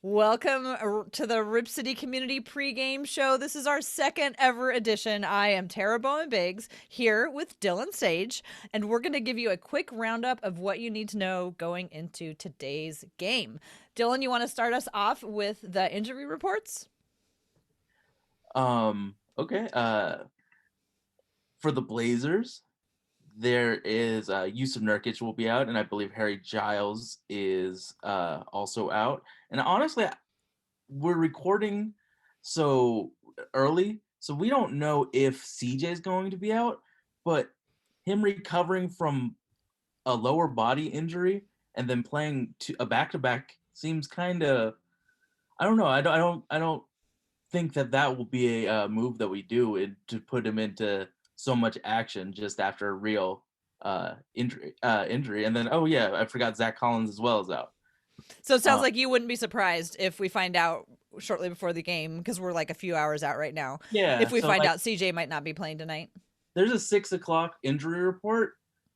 Welcome to the Rip City Community pregame show. This is our second ever edition. I am Tara Bowen Biggs here with Dillon Sage, and we're going to give you a quick roundup of what you need to know going into today's game. Dillon, you want to start us off with the injury reports? Okay. For the Blazers, there is Yusuf Nurkic will be out, and I believe Harry Giles is also out. And honestly, we're recording so early, so we don't know if CJ is going to be out, but him recovering from a lower body injury and then playing a back-to-back seems kind of, I don't know. I don't think that will be a move that we do to put him into so much action just after a real injury. And then, oh yeah, I forgot Zach Collins as well is out. So it sounds Uh, like you wouldn't be surprised if we find out shortly before the game, because we're like a few hours out right now, yeah, if we so find like out CJ might not be playing tonight. there's a 6 o'clock injury report,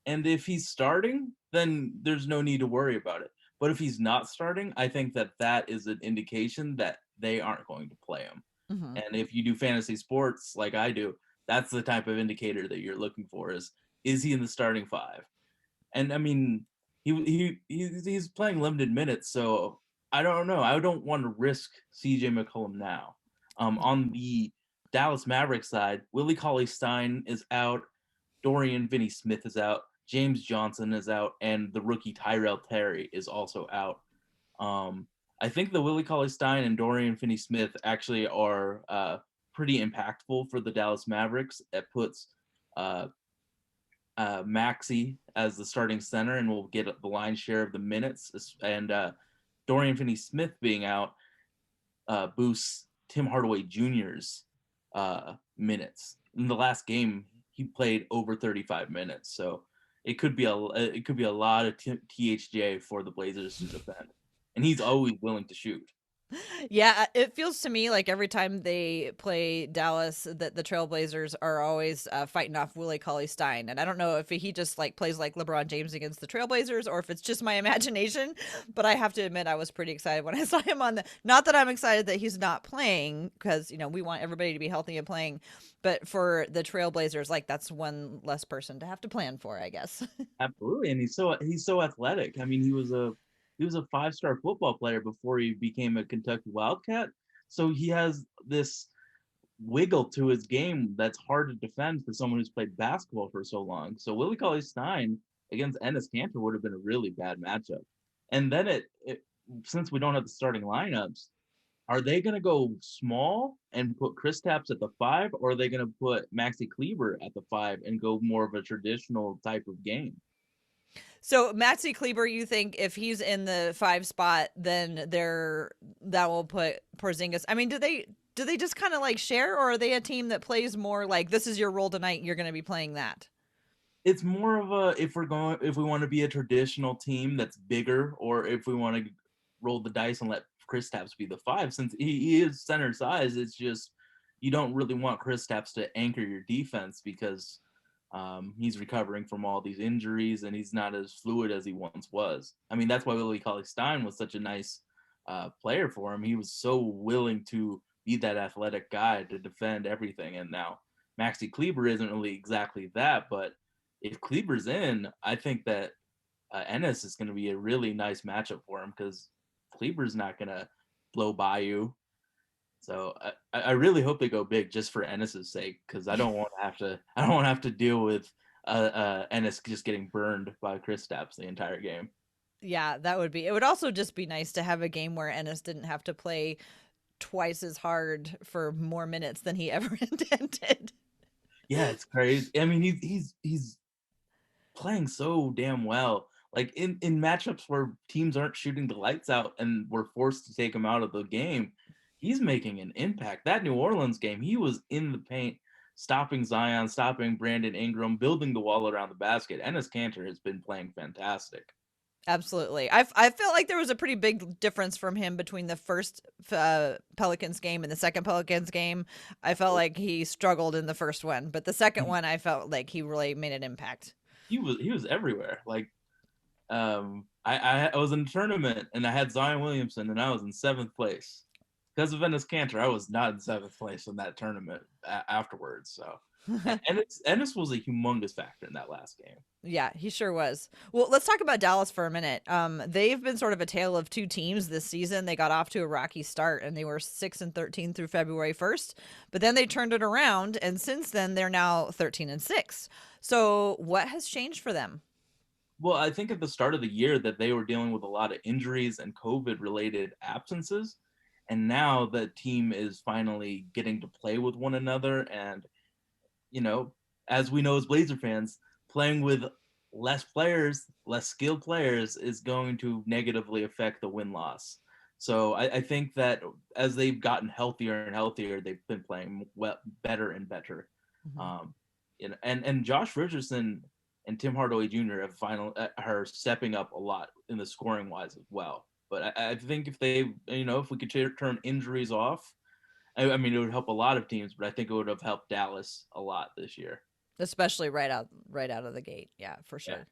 and if he's starting, then there's no need to worry about it. But if he's not starting, I think that is an indication that they aren't going to play him. Mm-hmm. And if you do fantasy sports like I do, that's the type of indicator that you're looking for is he in the starting five? And I mean, he's playing limited minutes, so I don't know. I don't want to risk CJ McCollum now. On the Dallas Mavericks side, Willie Cauley-Stein is out, Dorian Finney-Smith is out, James Johnson is out, and the rookie Tyrell Terry is also out. I think the Willie Cauley-Stein and Dorian Finney-Smith actually are pretty impactful for the Dallas Mavericks. It puts Maxey as the starting center and will get the lion's share of the minutes. And Dorian Finney-Smith being out boosts Tim Hardaway Jr.'s minutes. In the last game, he played over 35 minutes, so it could be a lot of THJ for the Blazers to defend, and he's always willing to shoot. Yeah, it feels to me like every time they play Dallas, that the Trailblazers are always fighting off Willie Cauley-Stein, and I don't know if he just like plays like LeBron James against the Trailblazers, or if it's just my imagination. But I have to admit, I was pretty excited when I saw him on the. Not that I'm excited that he's not playing, because we want everybody to be healthy and playing, but for the Trailblazers, like that's one less person to have to plan for, I guess. Absolutely, and he's so athletic. I mean, he was a 5-star football player before he became a Kentucky Wildcat. So he has this wiggle to his game that's hard to defend for someone who's played basketball for so long. So Willie Cauley-Stein against Ennis Cantor would have been a really bad matchup. And then since we don't have the starting lineups, are they going to go small and put Kristaps at the 5, or are they going to put Maxi Kleber at the 5 and go more of a traditional type of game? So Maxi Kleber, you think if he's in the 5 spot, then that will put Porzingis. I mean, do they just kind of like share, or are they a team that plays more like this is your role tonight, you're going to be playing that? It's more of a if we want to be a traditional team that's bigger, or if we want to roll the dice and let Kristaps be the 5, since he is center size. It's just you don't really want Kristaps to anchor your defense because he's recovering from all these injuries and he's not as fluid as he once was. I mean, that's why Willie Cauley-Stein was such a nice player for him. He was so willing to be that athletic guy to defend everything. And now Maxi Kleber isn't really exactly that, but if Kleber's in, I think that Ennis is going to be a really nice matchup for him because Kleber's not going to blow by you. So I really hope they go big just for Ennis's sake, because I don't want to have to deal with Ennis just getting burned by Kristaps the entire game. Yeah, that would be. It would also just be nice to have a game where Ennis didn't have to play twice as hard for more minutes than he ever intended. Yeah, it's crazy. I mean, he's playing so damn well. Like in matchups where teams aren't shooting the lights out and we're forced to take him out of the game, he's making an impact. That New Orleans game, he was in the paint, stopping Zion, stopping Brandon Ingram, building the wall around the basket. Ennis Cantor has been playing fantastic. Absolutely. I felt like there was a pretty big difference from him between the first Pelicans game and the second Pelicans game. I felt like he struggled in the first one, but the second one I felt like he really made an impact. He was everywhere. Like I was in a tournament and I had Zion Williamson and I was in 7th place. Because of Ennis Cantor, I was not in 7th place in that tournament afterwards. So, Ennis was a humongous factor in that last game. Yeah, he sure was. Well, let's talk about Dallas for a minute. They've been sort of a tale of two teams this season. They got off to a rocky start and they were 6-13 through February 1st, but then they turned it around and since then they're now 13-6. So, what has changed for them? Well, I think at the start of the year that they were dealing with a lot of injuries and COVID related absences. And now the team is finally getting to play with one another. And, you know, as we know as Blazer fans, playing with less players, less skilled players is going to negatively affect the win loss. So I think that as they've gotten healthier and healthier, they've been playing better and better. Mhm. Um, and Josh Richardson and Tim Hardaway Jr. Are stepping up a lot in the scoring wise as well. But I think if they, if we could turn injuries off, I mean, it would help a lot of teams, but I think it would have helped Dallas a lot this year. Especially right out of the gate. Yeah, for Yeah. sure.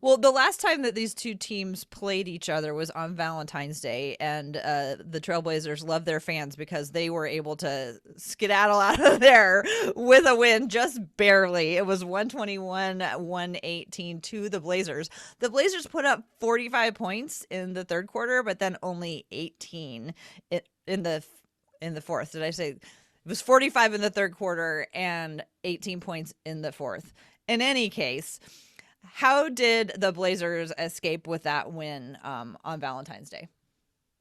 Well, the last time that these two teams played each other was on Valentine's Day, and the Trailblazers love their fans because they were able to skedaddle out of there with a win just barely. It was 121-118 to the Blazers. The Blazers put up 45 points in the third quarter, but then only 18 in the fourth. Did I say it was 45 in the third quarter and 18 points in the fourth? In any case, how did the Blazers escape with that win on Valentine's Day?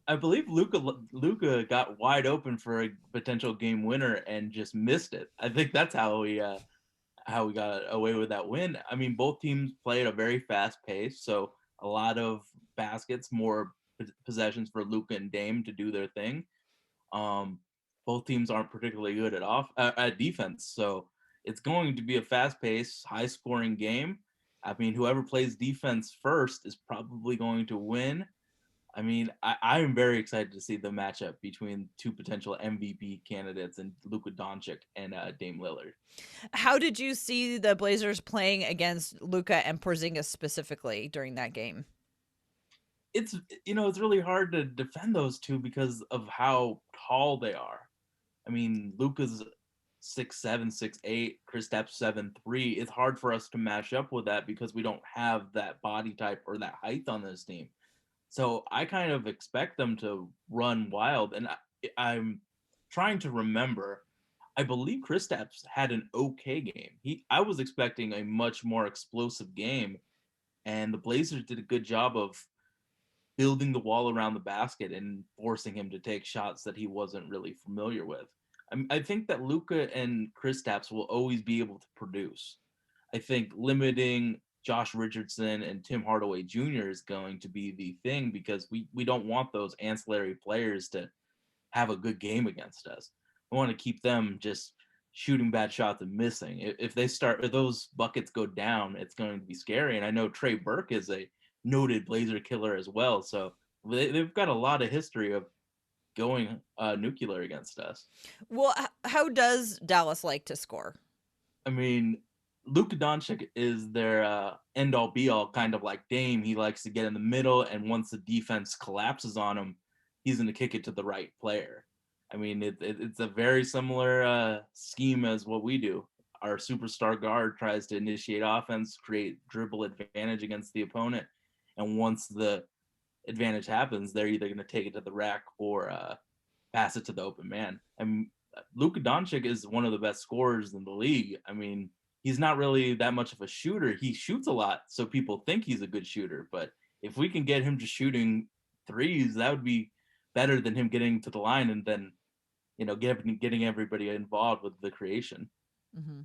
I believe Luka got wide open for a potential game winner and just missed it. I think that's how we got away with that win. I mean, both teams played a very fast pace, so a lot of baskets, more possessions for Luka and Dame to do their thing. Um, both teams aren't particularly good at defense, so it's going to be a fast-paced, high-scoring game. I mean, whoever plays defense first is probably going to win. I mean, I am very excited to see the matchup between two potential MVP candidates and Luka Doncic and Dame Lillard. How did you see the Blazers playing against Luka and Porzingis specifically during that game? It's it's really hard to defend those two because of how tall they are. I mean, Luka's 6'7", 6'8", Kristaps 7'3". It's hard for us to match up with that because we don't have that body type or that height on this team. So I kind of expect them to run wild, and I'm trying to remember. I believe Kristaps had an okay game. I was expecting a much more explosive game, and the Blazers did a good job of building the wall around the basket and forcing him to take shots that he wasn't really familiar with. I think that Luka and Kristaps will always be able to produce. I think limiting Josh Richardson and Tim Hardaway Jr. is going to be the thing because we don't want those ancillary players to have a good game against us. We want to keep them just shooting bad shots and missing. If those buckets go down, it's going to be scary. And I know Trey Burke is a noted Blazer killer as well, so they've got a lot of history of going nuclear against us. Well, how does Dallas like to score? I mean, Luka Doncic is their end all be all, kind of like Dame. He likes to get in the middle, and once the defense collapses on him, he's going to kick it to the right player. I mean, it's a very similar scheme as what we do. Our superstar guard tries to initiate offense, create dribble advantage against the opponent, and once the advantage happens, they're either going to take it to the rack or pass it to the open man. And Luka Doncic is one of the best scorers in the league. I mean, he's not really that much of a shooter. He shoots a lot, so people think he's a good shooter. But if we can get him to shooting threes, that would be better than him getting to the line and then, getting everybody involved with the creation. Hmm.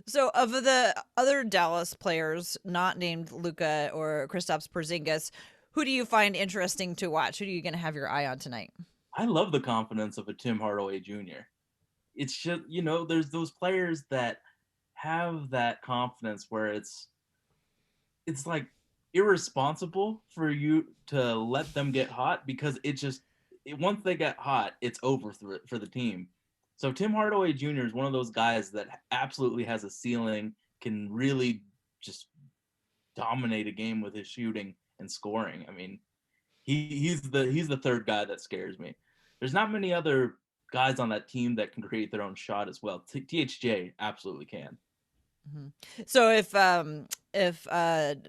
So, of the other Dallas players not named Luka or Kristaps Porzingis, who do you find interesting to watch? Who are you going to have your eye on tonight? I love the confidence of a Tim Hardaway Jr. It's just, there's those players that have that confidence where it's like irresponsible for you to let them get hot because once they get hot, it's over for the team. So Tim Hardaway Jr. is one of those guys that absolutely has a ceiling, can really just dominate a game with his shooting and scoring. I mean, he's the third guy that scares me. There's not many other guys on that team that can create their own shot as well. THJ absolutely can. Mhm. So if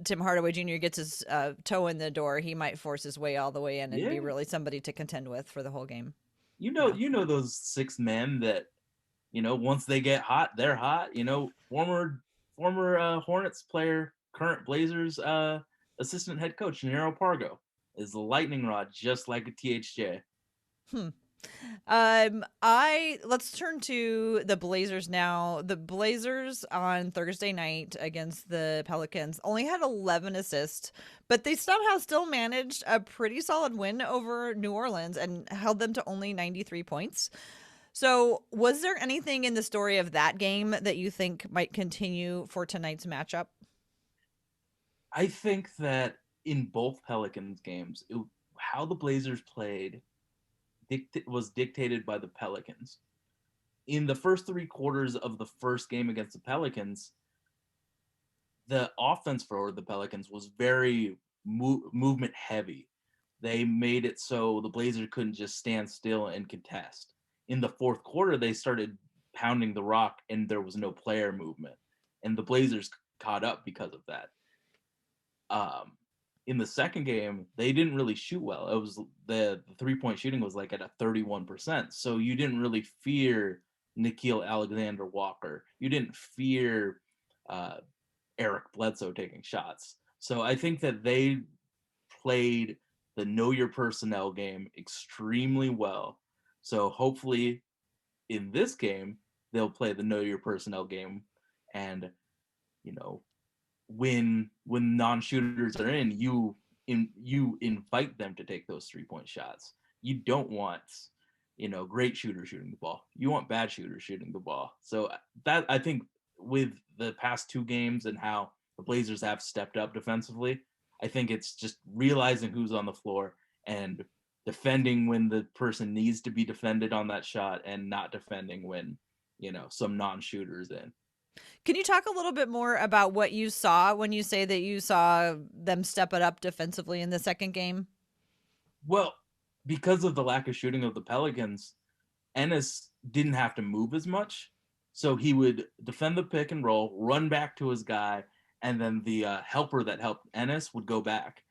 Tim Hardaway Jr. gets his toe in the door, he might force his way all the way in and be Yeah, really somebody to contend with for the whole game. you know, Yeah. those six men that once they get hot, they're hot. Former Hornets player, current Blazers assistant head coach Nero Pargo is the lightning rod, just like a THJ. Hmm. I let's turn to the Blazers now. The Blazers on Thursday night against the Pelicans only had 11 assists, but they somehow still managed a pretty solid win over New Orleans and held them to only 93 points. So, was there anything in the story of that game that you think might continue for tonight's matchup? I think that in both Pelicans games, how the Blazers played was dictated by the Pelicans. In the first three quarters of the first game against the Pelicans, the offense for the Pelicans was very movement heavy. They made it so the Blazers couldn't just stand still and contest. In the fourth quarter, they started pounding the rock and there was no player movement. And the Blazers caught up because of that. Um, in the second game, they didn't really shoot well. It was the 3-point shooting was like at a 31%. So you didn't really fear Nikhil Alexander Walker. You didn't fear uh, Eric Bledsoe taking shots. So I think that they played the know your personnel game extremely well. So hopefully in this game, they'll play the know your personnel game and, you know, when non-shooters are in, you invite them to take those 3-point shots. You don't want great shooters shooting the ball. You want bad shooters shooting the ball. So that I think with the past two games and how the Blazers have stepped up defensively, I think it's just realizing who's on the floor and defending when the person needs to be defended on that shot and not defending when some non-shooters in. Can you talk a little bit more about what you saw when you say that you saw them step it up defensively in the second game? Well, because of the lack of shooting of the Pelicans, Ennis didn't have to move as much. So he would defend the pick and roll, run back to his guy, and then the helper that helped Ennis would go back.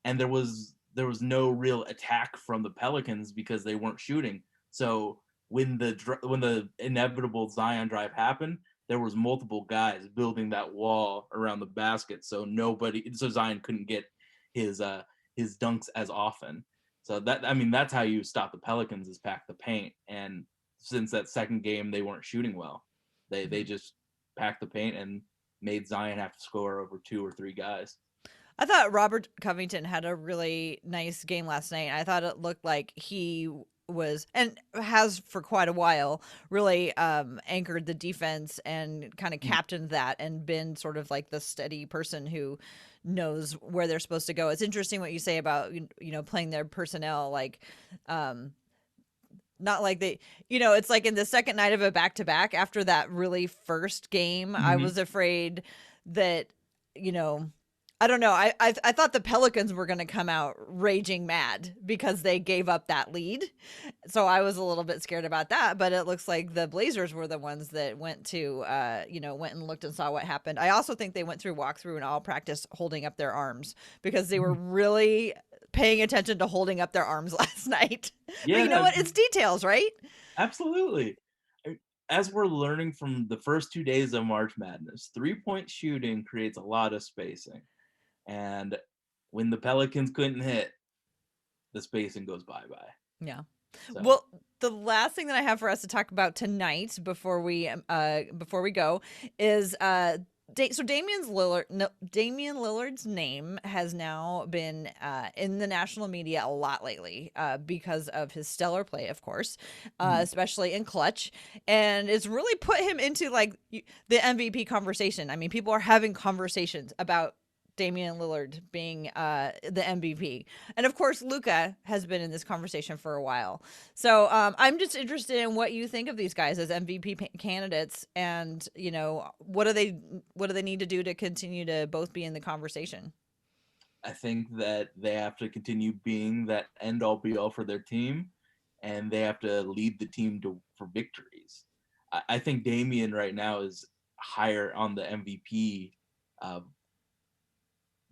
And there was no real attack from the Pelicans because they weren't shooting. So when the inevitable Zion drive happened, there was multiple guys building that wall around the basket, so Zion couldn't get his dunks as often. So that's how you stop the Pelicans is pack the paint. And since that second game they weren't shooting well, they just packed the paint and made Zion have to score over two or three guys. I thought Robert Covington had a really nice game last night. I thought it looked like he was and has for quite a while really anchored the defense and kind of captained that and been sort of like the steady person who knows where they're supposed to go. It's interesting what you say about playing their personnel like not like it's like in the second night of a back to back after that really first game, I Mm-hmm. was afraid that, you know, I don't know. I thought the Pelicans were going to come out raging mad because they gave up that lead. So I was a little bit scared about that, but it looks like the Blazers were the ones that went and looked and saw what happened. I also think they went through walkthrough and all practice holding up their arms because they were really paying attention to holding up their arms last night. But you know Yeah, what? It's details, right? absolutely. As we're learning from the first 2 days of March Madness, 3-point shooting creates a lot of spacing. And when the Pelicans couldn't hit, the spacing goes bye-bye. Yeah. So, Well, the last thing that I have for us to talk about tonight before we go is Damian Lillard's name has now been in the national media a lot lately because of his stellar play, of course, especially in clutch, and it's really put him into like the MVP conversation. I mean, people are having conversations about Damian Lillard being the MVP. And of course, Luka has been in this conversation for a while. So I'm just interested in what you think of these guys as MVP candidates, and what do they need to do to continue to both be in the conversation? I think that they have to continue being that end all be all for their team, and they have to lead the team for victories. I think Damian right now is higher on the MVP uh,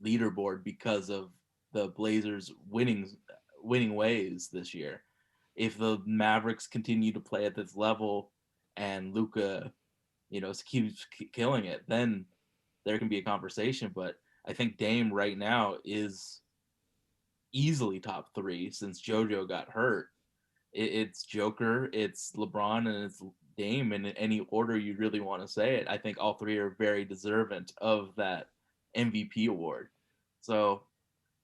leaderboard because of the Blazers winning ways this year. If the Mavericks continue to play at this level and Luka, keeps killing it, then there can be a conversation. But I think Dame right now is easily top three since JoJo got hurt. It's Joker, it's LeBron, and it's Dame in any order you really want to say it. I think all three are very deserving of that MVP award. So,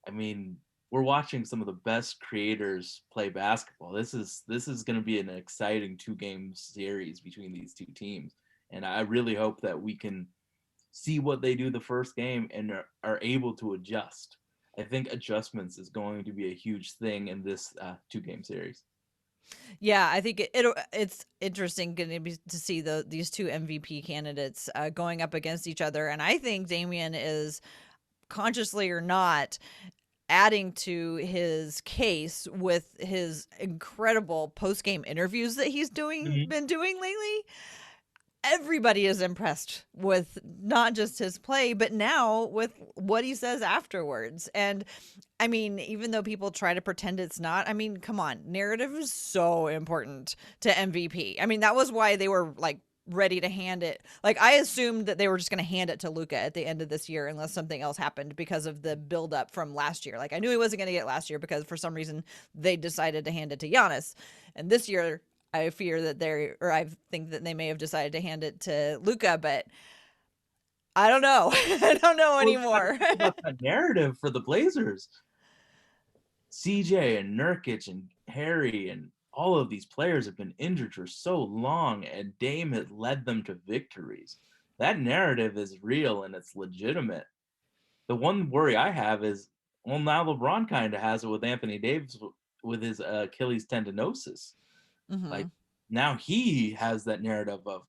I mean, we're watching some of the best creators play basketball. This is going to be an exciting 2-game series between these two teams, and I really hope that we can see what they do the first game and are able to adjust. I think adjustments is going to be a huge thing in this 2-game series. Yeah, I think it's interesting going to be to see these two MVP candidates going up against each other, and I think Damian is, consciously or not, adding to his case with his incredible post game interviews that he's Mm-hmm. been doing lately. Everybody is impressed with not just his play, but now with what he says afterwards. And I mean, even though people try to pretend it's not, I mean, come on, narrative is so important to MVP. I mean, that was why they were like ready to hand it. Like, I assumed that they were just going to hand it to Luka at the end of this year unless something else happened because of the buildup from last year. Like, I knew he wasn't going to get it last year because for some reason they decided to hand it to Giannis. And this year, I fear that I think that they may have decided to hand it to Luka, but I don't know. I don't know Well, you got to anymore. think about that narrative for the Blazers. CJ and Nurkic and Harry and all of these players have been injured for so long, and Dame had led them to victories. That narrative is real and it's legitimate. The one worry I have is, well, now LeBron kind of has it with Anthony Davis with his Achilles tendinosis. Like, Hmm. now he has that narrative of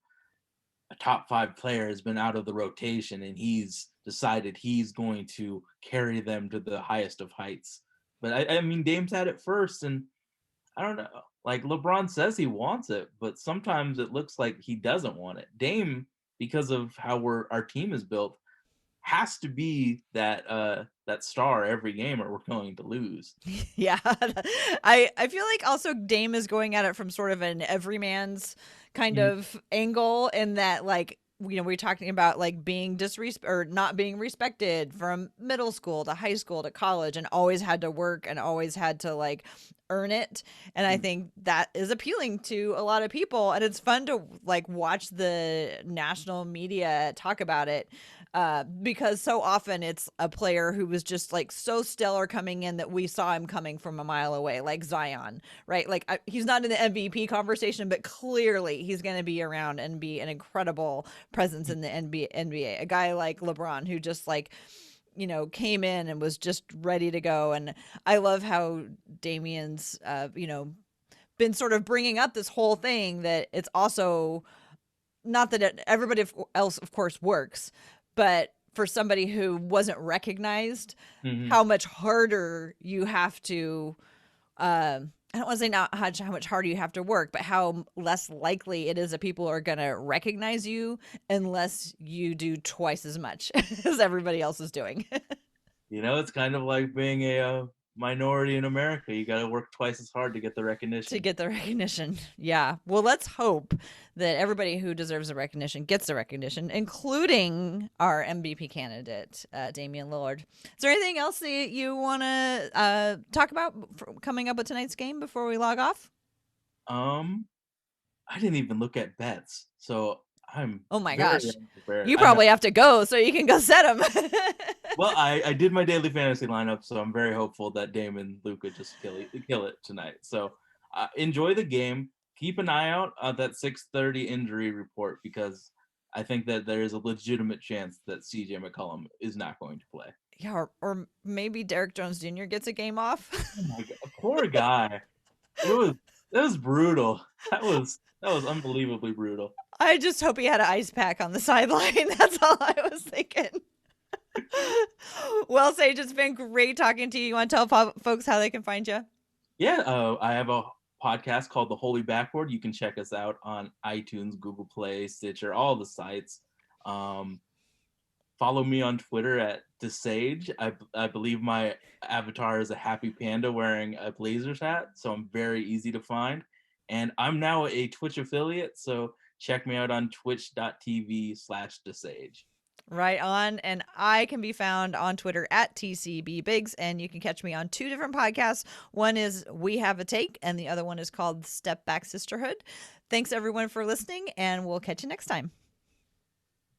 a top 5 player has been out of the rotation and he's decided he's going to carry them to the highest of heights. But I mean, Dame's had it first, and I don't know. Like, LeBron says he wants it, but sometimes it looks like he doesn't want it. Dame, because of how our team is built, has to be that star every game, or we're going to lose. Yeah. I feel like also Dame is going at it from sort of an everyman's kind Mm-hmm. of angle, in that, like, we're talking about like being disrespect or not being respected from middle school to high school to college, and always had to work and always had to like earn it. And I think that is appealing to a lot of people, and it's fun to like watch the national media talk about it, because so often it's a player who was just like so stellar coming in that we saw him coming from a mile away, like Zion, right? Like, he's not in the MVP conversation, but clearly he's going to be around and be an incredible presence in the NBA. A guy like LeBron, who just like, came in and was just ready to go. And I love how Damien's, been sort of bringing up this whole thing that it's also not that everybody else, of course, works, but for somebody who wasn't recognized, Mm-hmm. how much harder you have to. I don't want to say not how much harder you have to work, but how less likely it is that people are going to recognize you unless you do twice as much as everybody else is doing. It's kind of like being a minority in America. You got to work twice as hard to get the To recognition. get the recognition. Yeah. Well, let's hope that everybody who deserves the recognition gets the recognition, including our MVP candidate, Damian Lillard. Is there anything else that you want to talk about coming up with tonight's game before we log off? Um, I didn't even look at bets, so I'm Oh my very gosh. unprepared. You I know. probably have to go so you can go set them. Well, I did my daily fantasy lineup, so I'm very hopeful that Dame and Luka just kill it tonight. So enjoy the game. Keep an eye out at that 6:30 injury report, because I think that there is a legitimate chance that CJ McCollum is not going to play. Yeah, or maybe Derek Jones Jr. gets a game off. Oh my god, poor guy. It was brutal. That was unbelievably brutal. I just hope he had an ice pack on the sideline. That's all I was thinking. Well, Sage, it's been great talking to you. You want to tell folks how they can find you? Yeah, I have a podcast called The Holy Backboard. You can check us out on iTunes, Google Play, Stitcher, all the sites. Um, Follow me on Twitter at Desage. I believe my avatar is a happy panda wearing a Blazers hat, so I'm very easy to find. And I'm now a Twitch affiliate, so check me out on twitch.tv/Desage. Right on. And I can be found on Twitter at TCB Biggs. And you can catch me on two different podcasts. One is We Have a Take, and the other one is called Step Back Sisterhood. Thanks, everyone, for listening, and we'll catch you next time.